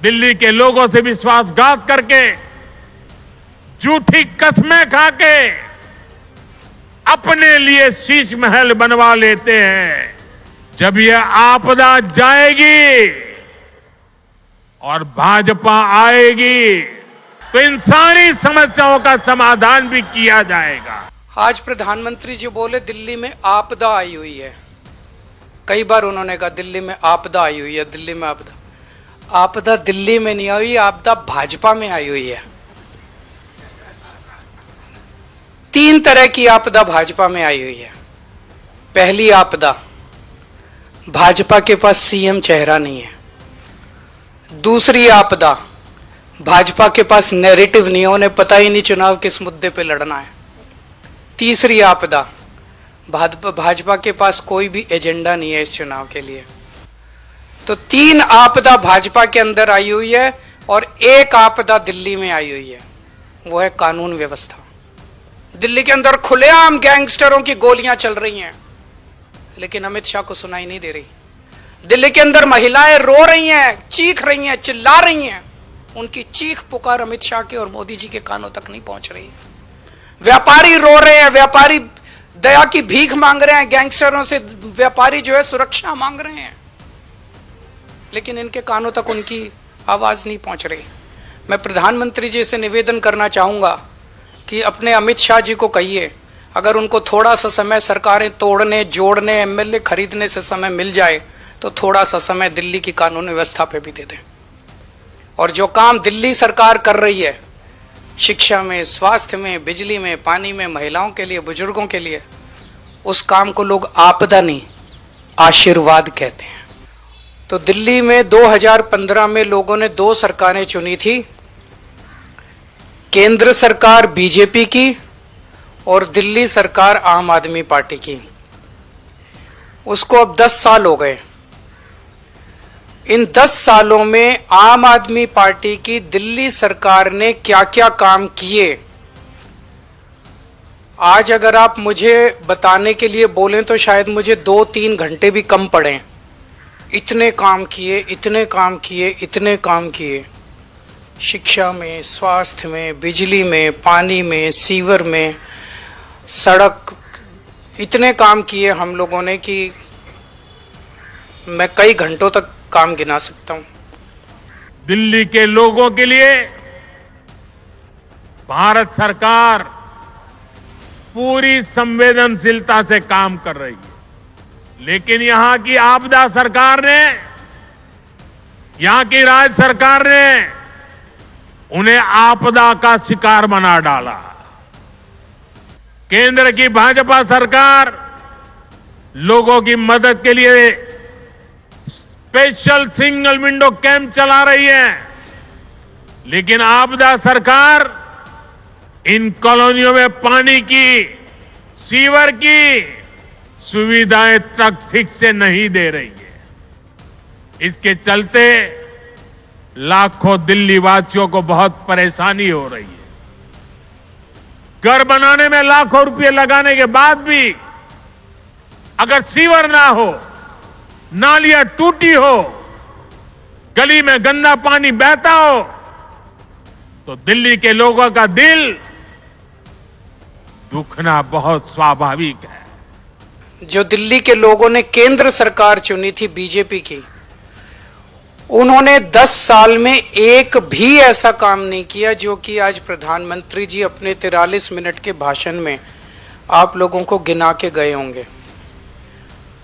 दिल्ली के लोगों से विश्वासघात करके, झूठी कस्में खाके अपने लिए शीश महल बनवा लेते हैं। जब यह आपदा जाएगी और भाजपा आएगी तो इन सारी समस्याओं का समाधान भी किया जाएगा। आज प्रधानमंत्री जी बोले दिल्ली में आपदा आई हुई है। कई बार उन्होंने कहा दिल्ली में आपदा आई हुई है, दिल्ली में आपदा। आपदा दिल्ली में नहीं आई, आपदा भाजपा में आई हुई है। 3 तरह की आपदा भाजपा में आई हुई है। पहली आपदा, भाजपा के पास सीएम चेहरा नहीं है। दूसरी आपदा, भाजपा के पास नैरेटिव नहीं है, उन्हें पता ही नहीं चुनाव किस मुद्दे पे लड़ना है। तीसरी आपदा, भाजपा के पास कोई भी एजेंडा नहीं है इस चुनाव के लिए। तो 3 आपदा भाजपा के अंदर आई हुई है और एक आपदा दिल्ली में आई हुई है, वो है कानून व्यवस्था। दिल्ली के अंदर खुलेआम गैंगस्टरों की गोलियां चल रही हैं, लेकिन अमित शाह को सुनाई नहीं दे रही। दिल्ली के अंदर महिलाएं रो रही हैं, चीख रही हैं, चिल्ला रही हैं, उनकी चीख पुकार अमित शाह के और मोदी जी के कानों तक नहीं पहुंच रही। व्यापारी रो रहे हैं, व्यापारी दया की भीख मांग रहे हैं, गैंगस्टरों से व्यापारी जो है सुरक्षा मांग रहे हैं, लेकिन इनके कानों तक उनकी आवाज नहीं पहुंच रही। मैं प्रधानमंत्री जी से निवेदन करना चाहूंगा कि अपने अमित शाह जी को कहिए, अगर उनको थोड़ा सा समय सरकारें तोड़ने, जोड़ने, एमएलए खरीदने से समय मिल जाए तो थोड़ा सा समय दिल्ली की कानून व्यवस्था पे भी दे दें। और जो काम दिल्ली सरकार कर रही है शिक्षा में, स्वास्थ्य में, बिजली में, पानी में, महिलाओं के लिए, बुजुर्गों के लिए, उस काम को लोग आपदा नहीं आशीर्वाद कहते हैं। तो दिल्ली में 2015 में लोगों ने 2 सरकारें चुनी थी, केंद्र सरकार बीजेपी की और दिल्ली सरकार आम आदमी पार्टी की। उसको अब 10 साल हो गए। इन 10 सालों में आम आदमी पार्टी की दिल्ली सरकार ने क्या क्या काम किए, आज अगर आप मुझे बताने के लिए बोलें तो शायद मुझे 2-3 घंटे भी कम पड़े। इतने काम किए, इतने काम किए, इतने काम किए। शिक्षा में, स्वास्थ्य में, बिजली में, पानी में, सीवर में, सड़क, इतने काम किए हम लोगों ने कि मैं कई घंटों तक काम गिना सकता हूं। दिल्ली के लोगों के लिए भारत सरकार पूरी संवेदनशीलता से काम कर रही है, लेकिन यहां की आपदा सरकार ने, यहां की राज्य सरकार ने उन्हें आपदा का शिकार बना डाला। केंद्र की भाजपा सरकार लोगों की मदद के लिए स्पेशल सिंगल विंडो कैंप चला रही है, लेकिन आपदा सरकार इन कॉलोनियों में पानी की, सीवर की सुविधाएं तक ठीक से नहीं दे रही है। इसके चलते लाखों दिल्ली वासियों को बहुत परेशानी हो रही है। घर बनाने में लाखों रुपए लगाने के बाद भी अगर सीवर ना हो, नालियां टूटी हो, गली में गंदा पानी बहता हो, तो दिल्ली के लोगों का दिल दुखना बहुत स्वाभाविक है। जो दिल्ली के लोगों ने केंद्र सरकार चुनी थी बीजेपी की, उन्होंने 10 साल में एक भी ऐसा काम नहीं किया जो कि आज प्रधानमंत्री जी अपने 43 मिनट के भाषण में आप लोगों को गिना के गए होंगे।